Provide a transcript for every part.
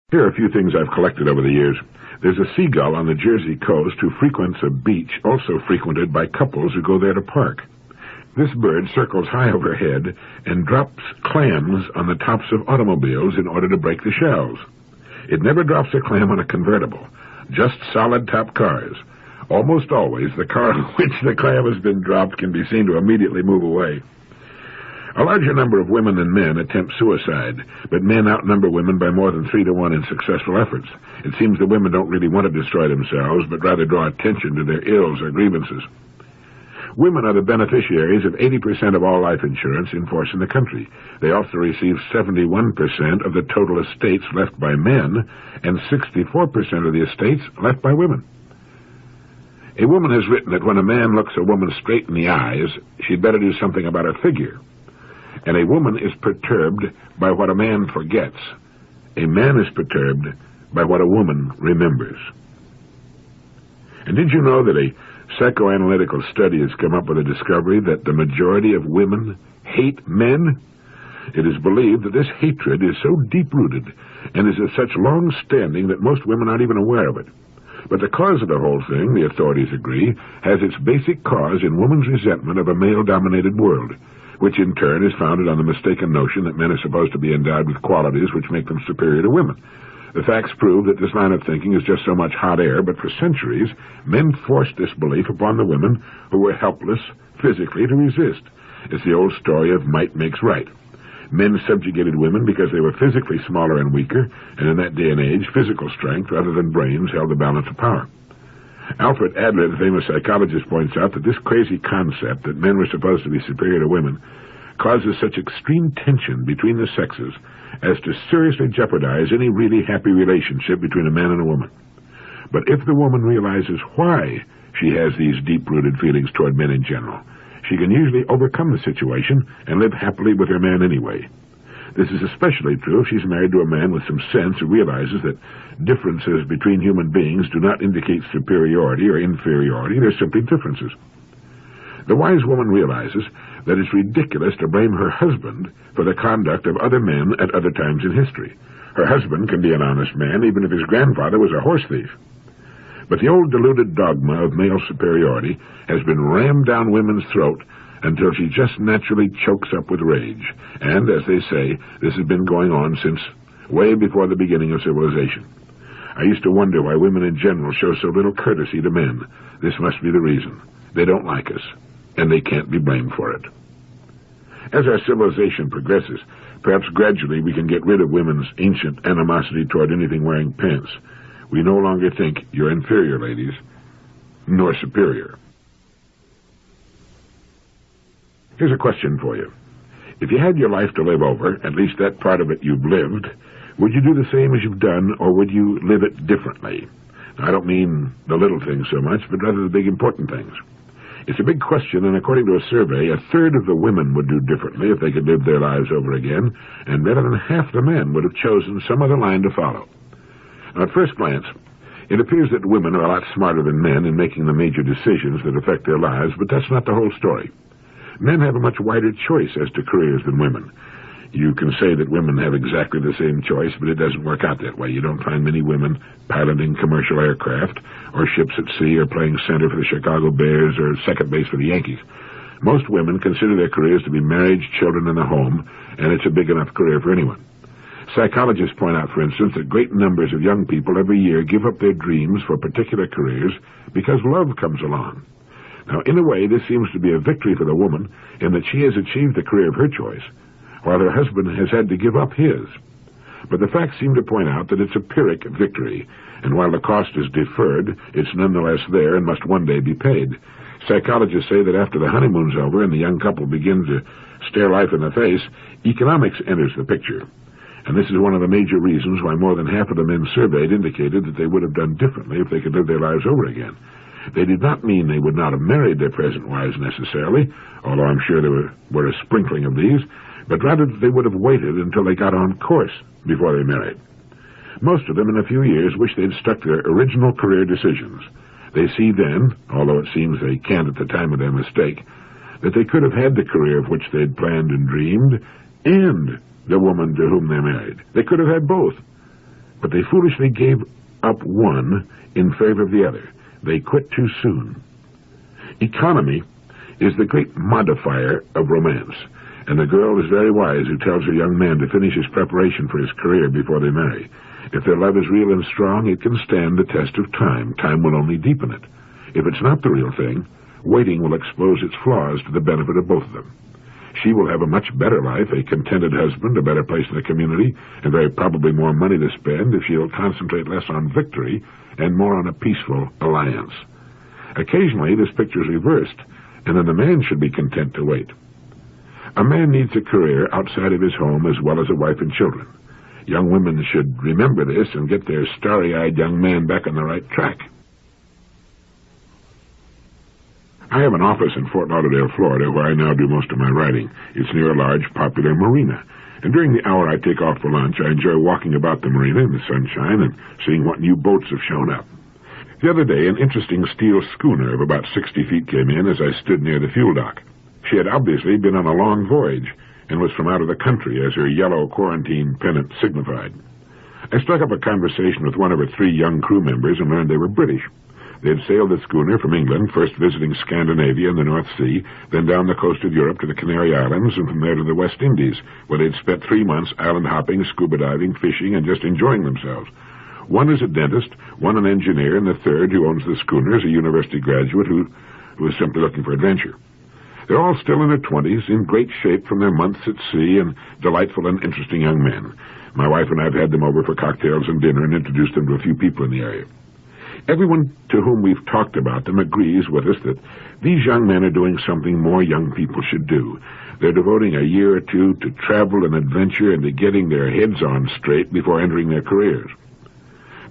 Here are a few things I've collected over the years. There's a seagull on the Jersey coast who frequents a beach also frequented by couples who go there to park. This bird circles high overhead and drops clams on the tops of automobiles in order to break the shells. It never drops a clam on a convertible, just solid top cars. Almost always, the car in which the clam has been dropped can be seen to immediately move away. A larger number of women than men attempt suicide, but men outnumber women by more than 3 to 1 in successful efforts. It seems that women don't really want to destroy themselves, but rather draw attention to their ills or grievances. Women are the beneficiaries of 80% of all life insurance in force in the country. They also receive 71% of the total estates left by men and 64% of the estates left by women. A woman has written that when a man looks a woman straight in the eyes, she'd better do something about her figure. And a woman is perturbed by what a man forgets. A man is perturbed by what a woman remembers. And did you know that a psychoanalytical study has come up with a discovery that the majority of women hate men? It is believed that this hatred is so deep-rooted and is of such long standing that most women aren't even aware of it. But the cause of the whole thing, the authorities agree, has its basic cause in woman's resentment of a male-dominated world, which in turn is founded on the mistaken notion that men are supposed to be endowed with qualities which make them superior to women. The facts prove that this line of thinking is just so much hot air, but for centuries, men forced this belief upon the women who were helpless physically to resist. It's the old story of might makes right. Men subjugated women because they were physically smaller and weaker, and in that day and age, physical strength rather than brains held the balance of power. Alfred Adler, the famous psychologist, points out that this crazy concept that men were supposed to be superior to women causes such extreme tension between the sexes as to seriously jeopardize any really happy relationship between a man and a woman. But if the woman realizes why she has these deep-rooted feelings toward men in general, she can usually overcome the situation and live happily with her man anyway. This is especially true if she's married to a man with some sense who realizes that differences between human beings do not indicate superiority or inferiority, they're simply differences. The wise woman realizes that it's ridiculous to blame her husband for the conduct of other men at other times in history. Her husband can be an honest man even if his grandfather was a horse thief. But the old deluded dogma of male superiority has been rammed down women's throat until she just naturally chokes up with rage. And, as they say, this has been going on since way before the beginning of civilization. I used to wonder why women in general show so little courtesy to men. This must be the reason. They don't like us, and they can't be blamed for it. As our civilization progresses, perhaps gradually we can get rid of women's ancient animosity toward anything wearing pants. We no longer think you're inferior, ladies, nor superior. Here's a question for you. If you had your life to live over, at least that part of it you've lived, would you do the same as you've done, or would you live it differently? Now, I don't mean the little things so much, but rather the big important things. It's a big question, and according to a survey, 1/3 of the women would do differently if they could live their lives over again, and better than half the men would have chosen some other line to follow. Now, at first glance, it appears that women are a lot smarter than men in making the major decisions that affect their lives, but that's not the whole story. Men have a much wider choice as to careers than women. You can say that women have exactly the same choice, but it doesn't work out that way. You don't find many women piloting commercial aircraft or ships at sea or playing center for the Chicago Bears or second base for the Yankees. Most women consider their careers to be marriage, children, and a home, and it's a big enough career for anyone. Psychologists point out, for instance, that great numbers of young people every year give up their dreams for particular careers because love comes along. Now, in a way, this seems to be a victory for the woman in that she has achieved the career of her choice, while her husband has had to give up his. But the facts seem to point out that it's a Pyrrhic victory, and while the cost is deferred, it's nonetheless there and must one day be paid. Psychologists say that after the honeymoon's over and the young couple begin to stare life in the face, economics enters the picture. And this is one of the major reasons why more than half of the men surveyed indicated that they would have done differently if they could live their lives over again. They did not mean they would not have married their present wives necessarily, although I'm sure there were a sprinkling of these, but rather that they would have waited until they got on course before they married. Most of them in a few years wish they'd stuck to their original career decisions. They see then, although it seems they can't at the time of their mistake, that they could have had the career of which they'd planned and dreamed, and the woman to whom they married. They could have had both. but they foolishly gave up one in favor of the other. They quit too soon. Economy is the great modifier of romance, and the girl is very wise who tells her young man to finish his preparation for his career before they marry. If their love is real and strong, it can stand the test of time. Time will only deepen it. If it's not the real thing, waiting will expose its flaws to the benefit of both of them. She will have a much better life, a contented husband, a better place in the community, and very probably more money to spend if she'll concentrate less on victory and more on a peaceful alliance. Occasionally, this picture is reversed, and then the man should be content to wait. A man needs a career outside of his home as well as a wife and children. Young women should remember this and get their starry-eyed young man back on the right track. I have an office in Fort Lauderdale, Florida, where I now do most of my writing. It's near a large, popular marina. And during the hour I take off for lunch, I enjoy walking about the marina in the sunshine and seeing what new boats have shown up. The other day, an interesting steel schooner of about 60 feet came in as I stood near the fuel dock. She had obviously been on a long voyage and was from out of the country, as her yellow quarantine pennant signified. I struck up a conversation with one of her 3 young crew members and learned they were British. They had sailed the schooner from England, first visiting Scandinavia and the North Sea, then down the coast of Europe to the Canary Islands, and from there to the West Indies, where they'd spent 3 months island hopping, scuba diving, fishing, and just enjoying themselves. One is a dentist, one an engineer, and the third, who owns the schooner, is a university graduate who is simply looking for adventure. They're all still in their 20s, in great shape from their months at sea, and delightful and interesting young men. My wife and I have had them over for cocktails and dinner and introduced them to a few people in the area. Everyone to whom we've talked about them agrees with us that these young men are doing something more young people should do. They're devoting a year or two to travel and adventure and to getting their heads on straight before entering their careers.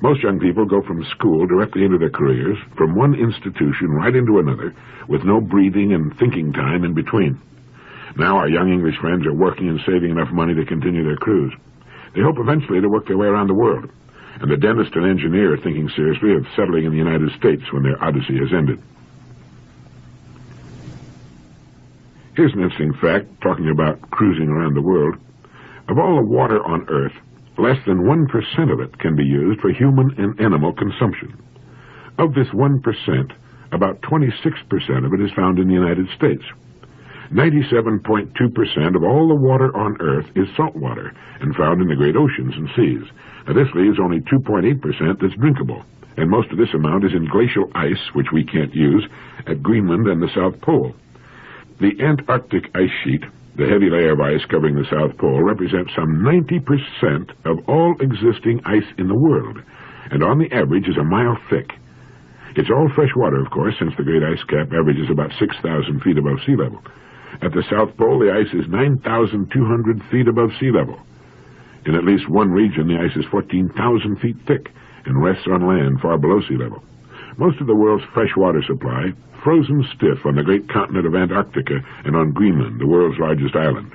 Most young people go from school directly into their careers, from one institution right into another, with no breathing and thinking time in between. Now our young English friends are working and saving enough money to continue their cruise. They hope eventually to work their way around the world, and the dentist and engineer are thinking seriously of settling in the United States when their odyssey has ended. Here's an interesting fact, talking about cruising around the world. Of all the water on Earth, less than 1% of it can be used for human and animal consumption. Of this 1%, about 26% of it is found in the United States. 97.2% of all the water on Earth is salt water and found in the great oceans and seas. Now, this leaves only 2.8% that's drinkable, and most of this amount is in glacial ice, which we can't use, at Greenland and the South Pole. The Antarctic ice sheet, the heavy layer of ice covering the South Pole, represents some 90% of all existing ice in the world, and on the average is a mile thick. It's all fresh water, of course, since the great ice cap averages about 6,000 feet above sea level. At the South Pole, the ice is 9,200 feet above sea level. In at least one region, the ice is 14,000 feet thick and rests on land far below sea level. Most of the world's fresh water supply frozen stiff on the great continent of Antarctica and on Greenland, the world's largest island.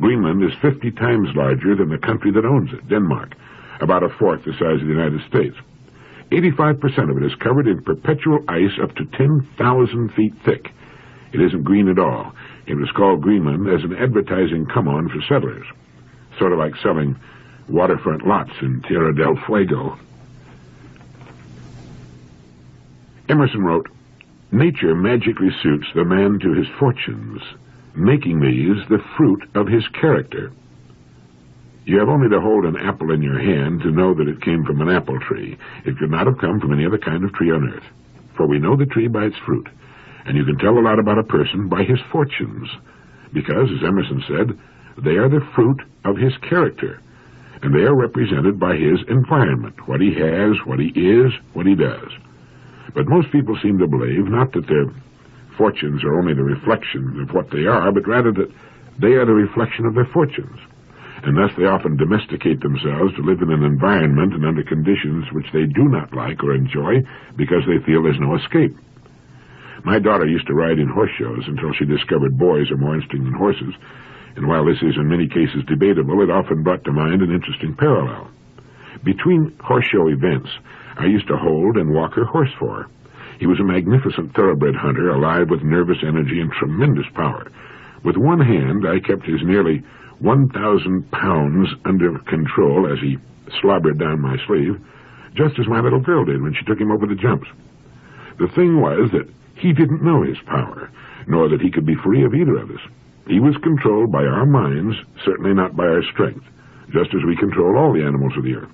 Greenland is 50 times larger than the country that owns it, Denmark, about a fourth the size of the United States. 85% of it is covered in perpetual ice up to 10,000 feet thick. It isn't green at all. It was called Greenland as an advertising come-on for settlers, sort of like selling waterfront lots in Tierra del Fuego. Emerson wrote, "Nature magically suits the man to his fortunes, making these the fruit of his character." You have only to hold an apple in your hand to know that it came from an apple tree. It could not have come from any other kind of tree on earth. For we know the tree by its fruit, and you can tell a lot about a person by his fortunes, because, as Emerson said, they are the fruit of his character, and they are represented by his environment, what he has, what he is, what he does. But most people seem to believe not that their fortunes are only the reflection of what they are, but rather that they are the reflection of their fortunes. And thus they often domesticate themselves to live in an environment and under conditions which they do not like or enjoy because they feel there's no escape. My daughter used to ride in horse shows until she discovered boys are more interesting than horses, and while this is in many cases debatable, it often brought to mind an interesting parallel. Between horse show events, I used to hold and walk her horse for her. He was a magnificent thoroughbred hunter, alive with nervous energy and tremendous power. With one hand, I kept his nearly 1,000 pounds under control as he slobbered down my sleeve, just as my little girl did when she took him over the jumps. The thing was that he didn't know his power, nor that he could be free of either of us. He was controlled by our minds, certainly not by our strength, just as we control all the animals of the earth.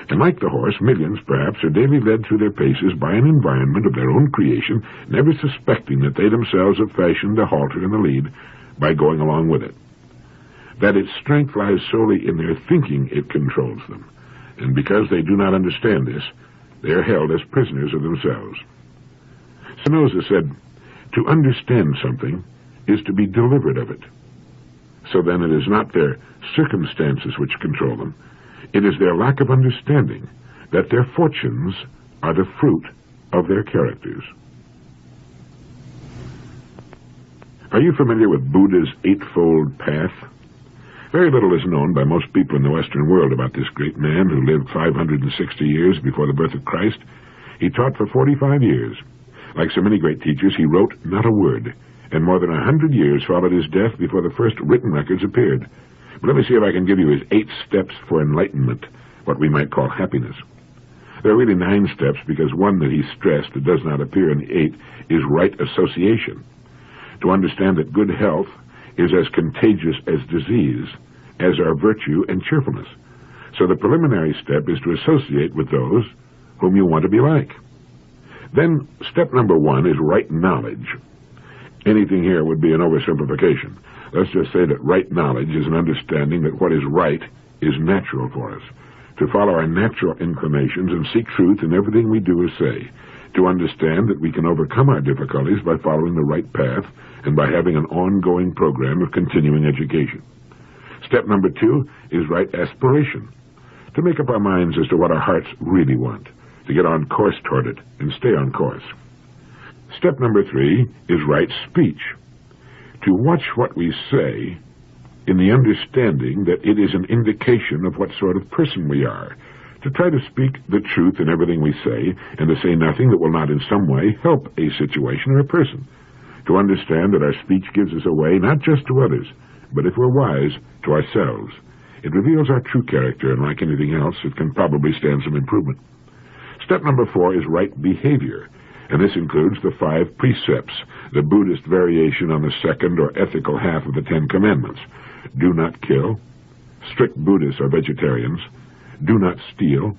And like the horse, millions, perhaps, are daily led through their paces by an environment of their own creation, never suspecting that they themselves have fashioned a halter in the lead by going along with it. That its strength lies solely in their thinking it controls them, and because they do not understand this, they are held as prisoners of themselves. Spinoza said, "To understand something is to be delivered of it." So then it is not their circumstances which control them. It is their lack of understanding that their fortunes are the fruit of their characters. Are you familiar with Buddha's Eightfold Path? Very little is known by most people in the Western world about this great man who lived 560 years before the birth of Christ. He taught for 45 years. Like so many great teachers, he wrote not a word, and more than 100 years followed his death before the first written records appeared. But let me see if I can give you his 8 steps for enlightenment, what we might call happiness. There are really 9 steps, because one that he stressed that does not appear in the 8 is right association. To understand that good health is as contagious as disease, as are virtue and cheerfulness. So the preliminary step is to associate with those whom you want to be like. Then step number 1 is right knowledge. Anything here would be an oversimplification. Let's just say that right knowledge is an understanding that what is right is natural for us, to follow our natural inclinations and seek truth in everything we do or say, to understand that we can overcome our difficulties by following the right path and by having an ongoing program of continuing education. Step number 2 is right aspiration, to make up our minds as to what our hearts really want, to get on course toward it and stay on course. Step number 3 is right speech, to watch what we say in the understanding that it is an indication of what sort of person we are, to try to speak the truth in everything we say, and to say nothing that will not in some way help a situation or a person, to understand that our speech gives us away not just to others, but if we're wise, to ourselves. It reveals our true character, and like anything else, it can probably stand some improvement. Step number 4 is right behavior, and this includes the 5 precepts, the Buddhist variation on the second or ethical half of the 10 Commandments. Do not kill. Strict Buddhists are vegetarians. Do not steal.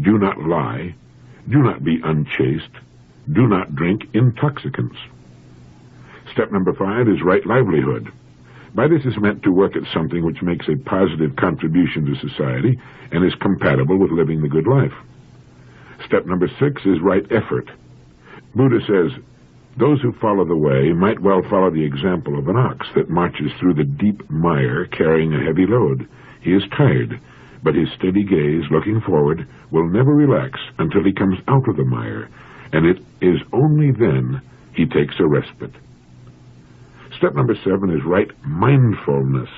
Do not lie. Do not be unchaste. Do not drink intoxicants. Step number 5 is right livelihood. By this is meant to work at something which makes a positive contribution to society and is compatible with living the good life. Step number 6 is right effort. Buddha says, those who follow the way might well follow the example of an ox that marches through the deep mire carrying a heavy load. He is tired, but his steady gaze, looking forward, will never relax until he comes out of the mire, and it is only then he takes a respite. Step number 7 is right mindfulness.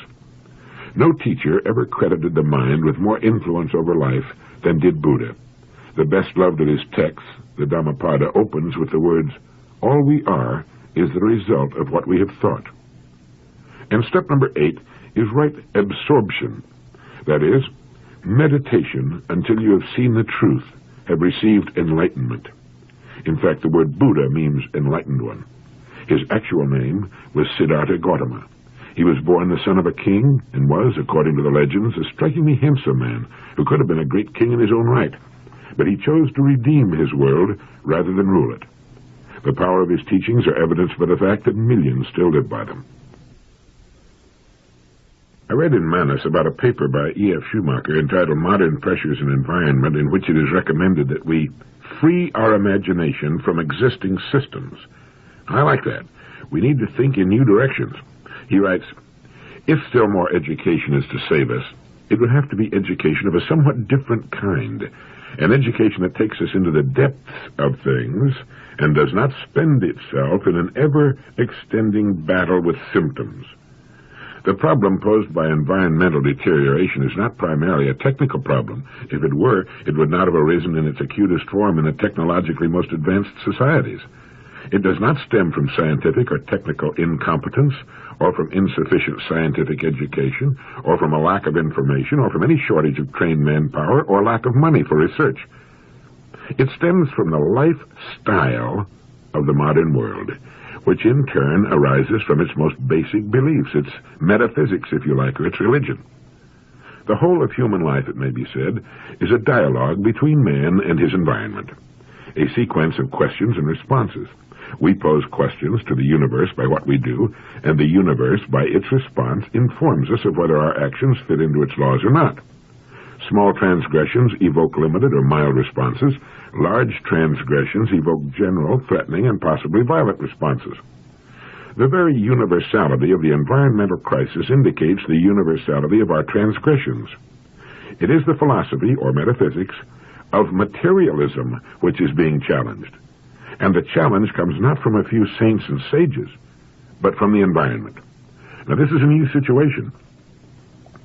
No teacher ever credited the mind with more influence over life than did Buddha. The best loved of his texts, the Dhammapada, opens with the words, all we are is the result of what we have thought. And step number 8 is right absorption. That is, meditation until you have seen the truth, have received enlightenment. In fact, the word Buddha means enlightened one. His actual name was Siddhartha Gautama. He was born the son of a king and was, according to the legends, a strikingly handsome man who could have been a great king in his own right. But he chose to redeem his world rather than rule it. The power of his teachings are evidenced by the fact that millions still live by them. I read in Manus about a paper by E.F. Schumacher entitled Modern Pressures and Environment, in which it is recommended that we free our imagination from existing systems. I like that. We need to think in new directions. He writes, if still more education is to save us, it would have to be education of a somewhat different kind, an education that takes us into the depths of things and does not spend itself in an ever-extending battle with symptoms. The problem posed by environmental deterioration is not primarily a technical problem. If it were, it would not have arisen in its acutest form in the technologically most advanced societies. It does not stem from scientific or technical incompetence or from insufficient scientific education, or from a lack of information, or from any shortage of trained manpower, or lack of money for research. It stems from the lifestyle of the modern world, which in turn arises from its most basic beliefs, its metaphysics, if you like, or its religion. The whole of human life, it may be said, is a dialogue between man and his environment, a sequence of questions and responses. We pose questions to the universe by what we do, and the universe, by its response, informs us of whether our actions fit into its laws or not. Small transgressions evoke limited or mild responses. Large transgressions evoke general, threatening, and possibly violent responses. The very universality of the environmental crisis indicates the universality of our transgressions. It is the philosophy, or metaphysics, of materialism which is being challenged. And the challenge comes not from a few saints and sages, but from the environment. Now, this is a new situation.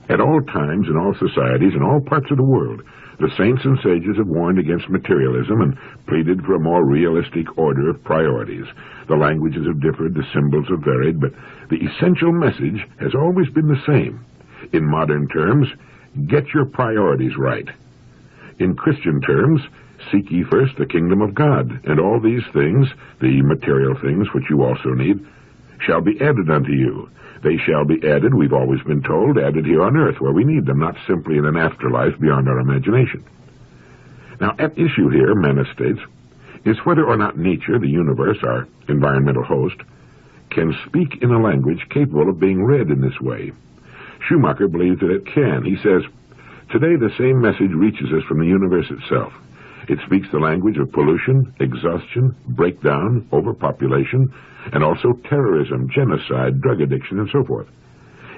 At all times, in all societies, in all parts of the world, the saints and sages have warned against materialism and pleaded for a more realistic order of priorities. The languages have differed, the symbols have varied, but the essential message has always been the same. In modern terms, get your priorities right. In Christian terms, seek ye first the kingdom of God, and all these things, the material things which you also need, shall be added unto you. They shall be added, we've always been told, added here on earth where we need them, not simply in an afterlife beyond our imagination. Now, at issue here, Menace states, is whether or not nature, the universe, our environmental host, can speak in a language capable of being read in this way. Schumacher believes that it can. He says, today the same message reaches us from the universe itself. It speaks the language of pollution, exhaustion, breakdown, overpopulation, and also terrorism, genocide, drug addiction, and so forth.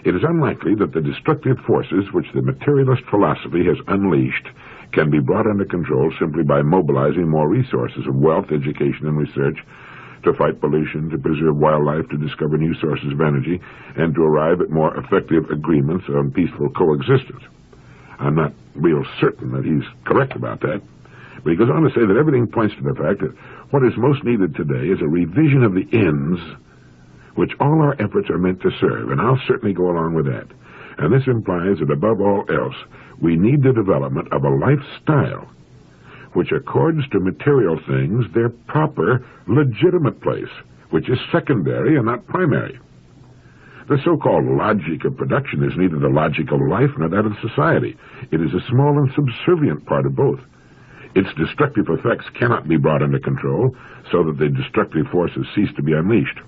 It is unlikely that the destructive forces which the materialist philosophy has unleashed can be brought under control simply by mobilizing more resources of wealth, education, and research to fight pollution, to preserve wildlife, to discover new sources of energy, and to arrive at more effective agreements on peaceful coexistence. I'm not real certain that he's correct about that. But he goes on to say that everything points to the fact that what is most needed today is a revision of the ends which all our efforts are meant to serve, and I'll certainly go along with that. And this implies that above all else, we need the development of a lifestyle which accords to material things their proper, legitimate place, which is secondary and not primary. The so-called logic of production is neither the logic of life nor that of society. It is a small and subservient part of both. Its destructive effects cannot be brought under control so that the destructive forces cease to be unleashed.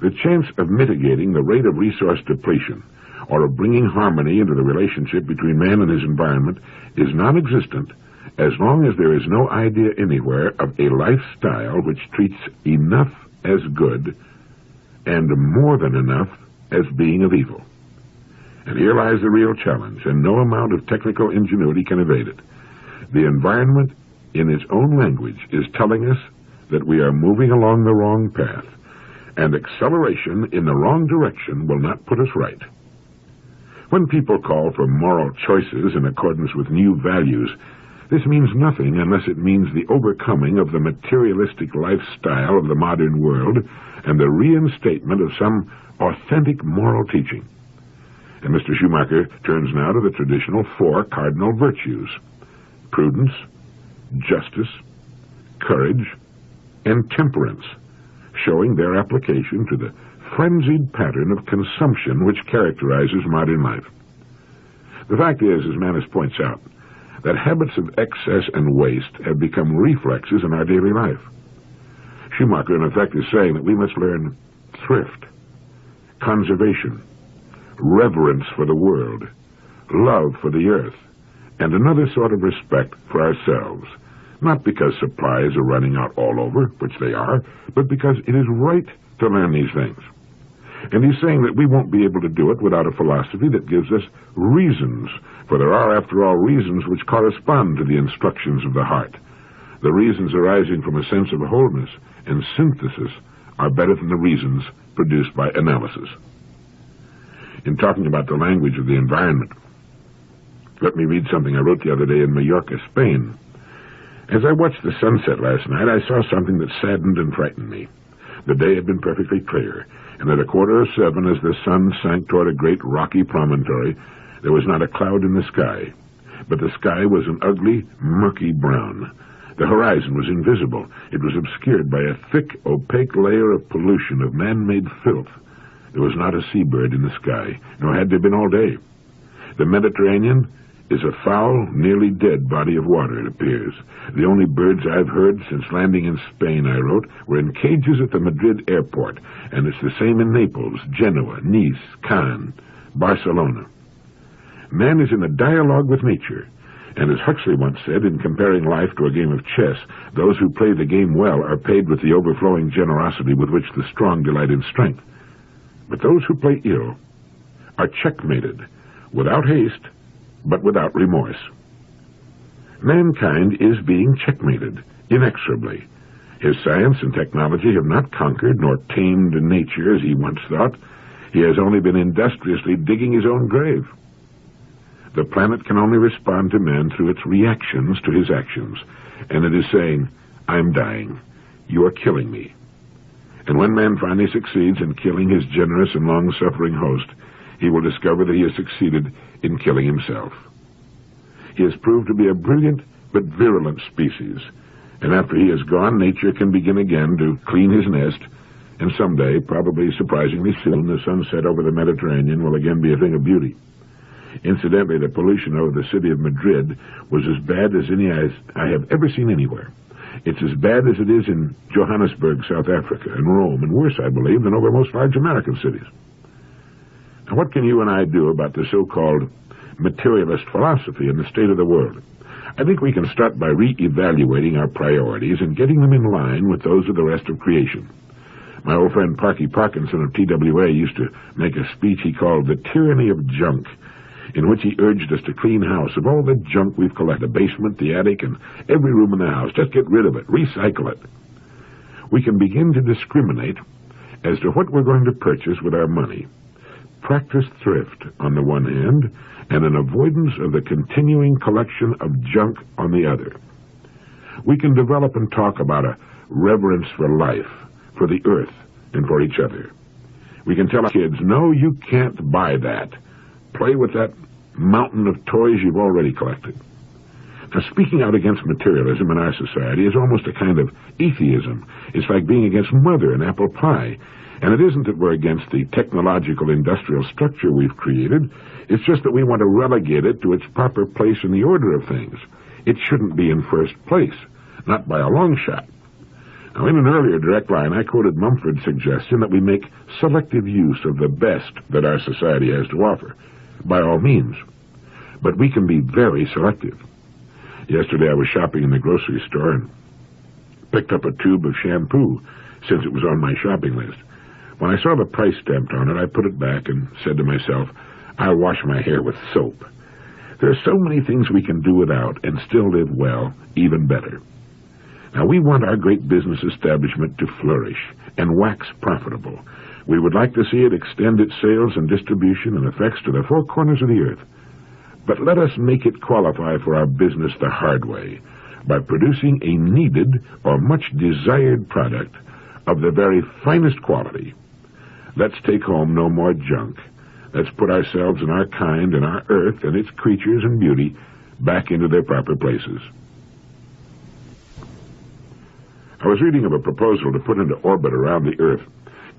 The chance of mitigating the rate of resource depletion or of bringing harmony into the relationship between man and his environment is non-existent as long as there is no idea anywhere of a lifestyle which treats enough as good and more than enough as being of evil. And here lies the real challenge, and no amount of technical ingenuity can evade it. The environment, in its own language, is telling us that we are moving along the wrong path, and acceleration in the wrong direction will not put us right. When people call for moral choices in accordance with new values, this means nothing unless it means the overcoming of the materialistic lifestyle of the modern world and the reinstatement of some authentic moral teaching. And Mr. Schumacher turns now to the traditional 4 cardinal virtues: prudence, justice, courage, and temperance, showing their application to the frenzied pattern of consumption which characterizes modern life. The fact is, as Menace points out, that habits of excess and waste have become reflexes in our daily life. Schumacher, in effect, is saying that we must learn thrift, conservation, reverence for the world, love for the earth, and another sort of respect for ourselves, not because supplies are running out all over, which they are, but because it is right to learn these things. And he's saying that we won't be able to do it without a philosophy that gives us reasons, for there are, after all, reasons which correspond to the instructions of the heart. The reasons arising from a sense of wholeness and synthesis are better than the reasons produced by analysis. In talking about the language of the environment, let me read something I wrote the other day in Mallorca, Spain. As I watched the sunset last night, I saw something that saddened and frightened me. The day had been perfectly clear, and at 6:45, as the sun sank toward a great rocky promontory, there was not a cloud in the sky. But the sky was an ugly, murky brown. The horizon was invisible. It was obscured by a thick, opaque layer of pollution, of man-made filth. There was not a seabird in the sky, nor had there been all day. The Mediterranean is a foul, nearly dead body of water, it appears. The only birds I've heard since landing in Spain, I wrote, were in cages at the Madrid airport, and it's the same in Naples, Genoa, Nice, Cannes, Barcelona. Man is in a dialogue with nature, and as Huxley once said, in comparing life to a game of chess, those who play the game well are paid with the overflowing generosity with which the strong delight in strength. But those who play ill are checkmated, without haste, but without remorse. Mankind is being checkmated, inexorably. His science and technology have not conquered nor tamed nature as he once thought. He has only been industriously digging his own grave. The planet can only respond to man through its reactions to his actions, and it is saying, I'm dying. You are killing me. And when man finally succeeds in killing his generous and long-suffering host, he will discover that he has succeeded in killing himself. He has proved to be a brilliant but virulent species, and after he is gone, nature can begin again to clean his nest, and someday, probably surprisingly soon, the sunset over the Mediterranean will again be a thing of beauty. Incidentally, the pollution over the city of Madrid was as bad as any I have ever seen anywhere. It's as bad as it is in Johannesburg, South Africa, and Rome, and worse, I believe, than over most large American cities. Now, what can you and I do about the so-called materialist philosophy in the state of the world? I think we can start by re-evaluating our priorities and getting them in line with those of the rest of creation. My old friend Parky Parkinson of TWA used to make a speech he called The Tyranny of Junk, in which he urged us to clean house of all the junk we've collected, the basement, the attic, and every room in the house. Just get rid of it, recycle it. We can begin to discriminate as to what we're going to purchase with our money. Practice thrift on the one hand, and an avoidance of the continuing collection of junk on the other. We can develop and talk about a reverence for life, for the earth, and for each other. We can tell our kids, no, you can't buy that. Play with that mountain of toys you've already collected. Now, speaking out against materialism in our society is almost a kind of atheism. It's like being against mother and apple pie. And it isn't that we're against the technological industrial structure we've created. It's just that we want to relegate it to its proper place in the order of things. It shouldn't be in first place, not by a long shot. Now, in an earlier direct line, I quoted Mumford's suggestion that we make selective use of the best that our society has to offer. By all means. But we can be very selective. Yesterday I was shopping in the grocery store and picked up a tube of shampoo, since it was on my shopping list. When I saw the price stamped on it, I put it back and said to myself, I'll wash my hair with soap. There are so many things we can do without and still live well, even better. Now, we want our great business establishment to flourish and wax profitable. We would like to see it extend its sales and distribution and effects to the four corners of the earth. But let us make it qualify for our business the hard way, by producing a needed or much desired product of the very finest quality. Let's take home no more junk. Let's put ourselves and our kind and our earth and its creatures and beauty back into their proper places. I was reading of a proposal to put into orbit around the Earth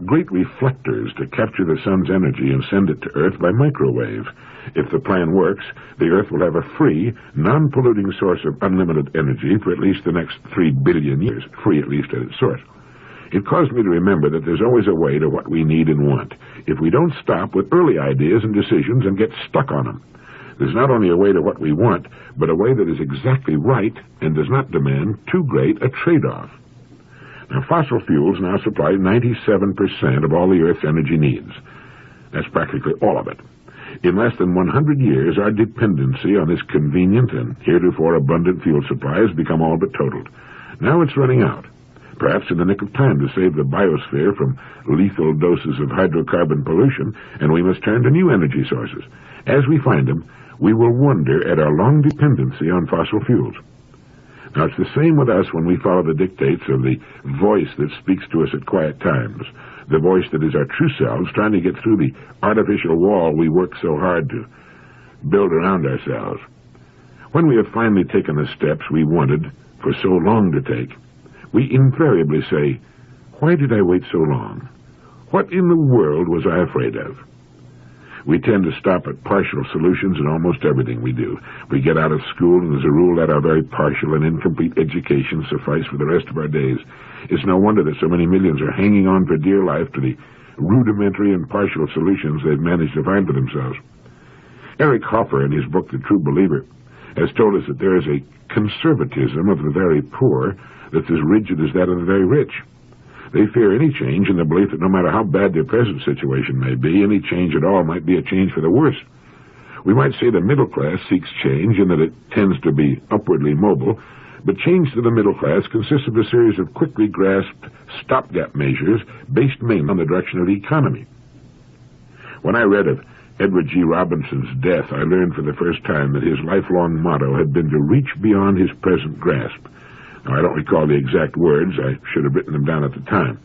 great reflectors to capture the sun's energy and send it to Earth by microwave. If the plan works, the Earth will have a free, non-polluting source of unlimited energy for at least the next 3 billion years, free at least at its source. It caused me to remember that there's always a way to what we need and want, if we don't stop with early ideas and decisions and get stuck on them. There's not only a way to what we want, but a way that is exactly right and does not demand too great a trade-off. Now, fossil fuels now supply 97% of all the Earth's energy needs. That's practically all of it. In less than 100 years, our dependency on this convenient and heretofore abundant fuel supply has become all but totaled. Now it's running out, perhaps in the nick of time to save the biosphere from lethal doses of hydrocarbon pollution, and we must turn to new energy sources. As we find them, we will wonder at our long dependency on fossil fuels. Now, it's the same with us when we follow the dictates of the voice that speaks to us at quiet times, the voice that is our true selves trying to get through the artificial wall we work so hard to build around ourselves. When we have finally taken the steps we wanted for so long to take, we invariably say, "Why did I wait so long? What in the world was I afraid of?" We tend to stop at partial solutions in almost everything we do. We get out of school, and as a rule, let our very partial and incomplete education suffice for the rest of our days. It's no wonder that so many millions are hanging on for dear life to the rudimentary and partial solutions they've managed to find for themselves. Eric Hoffer, in his book The True Believer, has told us that there is a conservatism of the very poor that's as rigid as that of the very rich. They fear any change in the belief that no matter how bad their present situation may be, any change at all might be a change for the worse. We might say the middle class seeks change in that it tends to be upwardly mobile, but change to the middle class consists of a series of quickly grasped stopgap measures based mainly on the direction of the economy. When I read of Edward G. Robinson's death, I learned for the first time that his lifelong motto had been to reach beyond his present grasp. Now, I don't recall the exact words. I should have written them down at the time.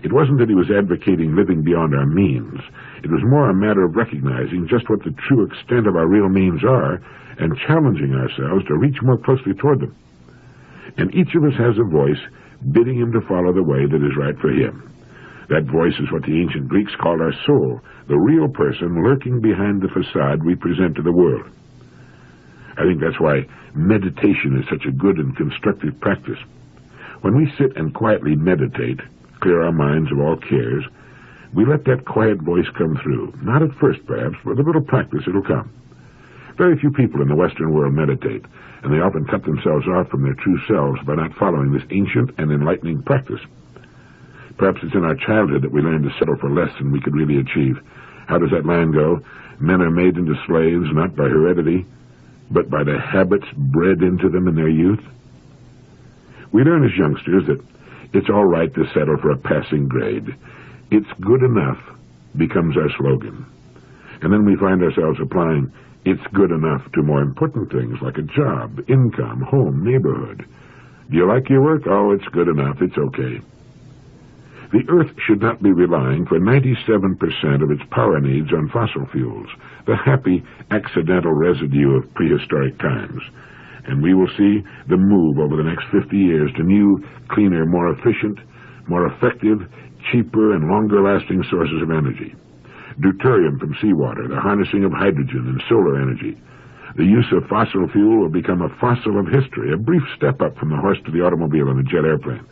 It wasn't that he was advocating living beyond our means. It was more a matter of recognizing just what the true extent of our real means are and challenging ourselves to reach more closely toward them. And each of us has a voice bidding him to follow the way that is right for him. That voice is what the ancient Greeks called our soul, the real person lurking behind the facade we present to the world. I think that's why meditation is such a good and constructive practice. When we sit and quietly meditate, clear our minds of all cares, we let that quiet voice come through. Not at first, perhaps, but with a little practice it'll come. Very few people in the Western world meditate, and they often cut themselves off from their true selves by not following this ancient and enlightening practice. Perhaps it's in our childhood that we learn to settle for less than we could really achieve. How does that line go? Men are made into slaves not by heredity, but by the habits bred into them in their youth. We learn as youngsters that it's all right to settle for a passing grade. It's good enough becomes our slogan. And then we find ourselves applying it's good enough to more important things like a job, income, home, neighborhood. Do you like your work? Oh, it's good enough. It's okay. The Earth should not be relying for 97% of its power needs on fossil fuels, the happy accidental residue of prehistoric times. And we will see the move over the next 50 years to new, cleaner, more efficient, more effective, cheaper, and longer-lasting sources of energy. Deuterium from seawater, the harnessing of hydrogen and solar energy. The use of fossil fuel will become a fossil of history, a brief step up from the horse to the automobile and the jet airplane.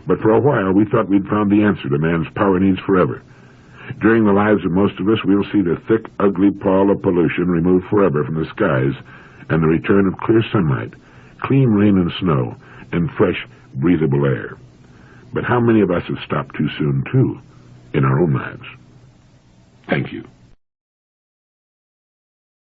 But for a while, we thought we'd found the answer to man's power needs forever. During the lives of most of us, we'll see the thick, ugly pall of pollution removed forever from the skies and the return of clear sunlight, clean rain and snow, and fresh, breathable air. But how many of us have stopped too soon, too, in our own lives?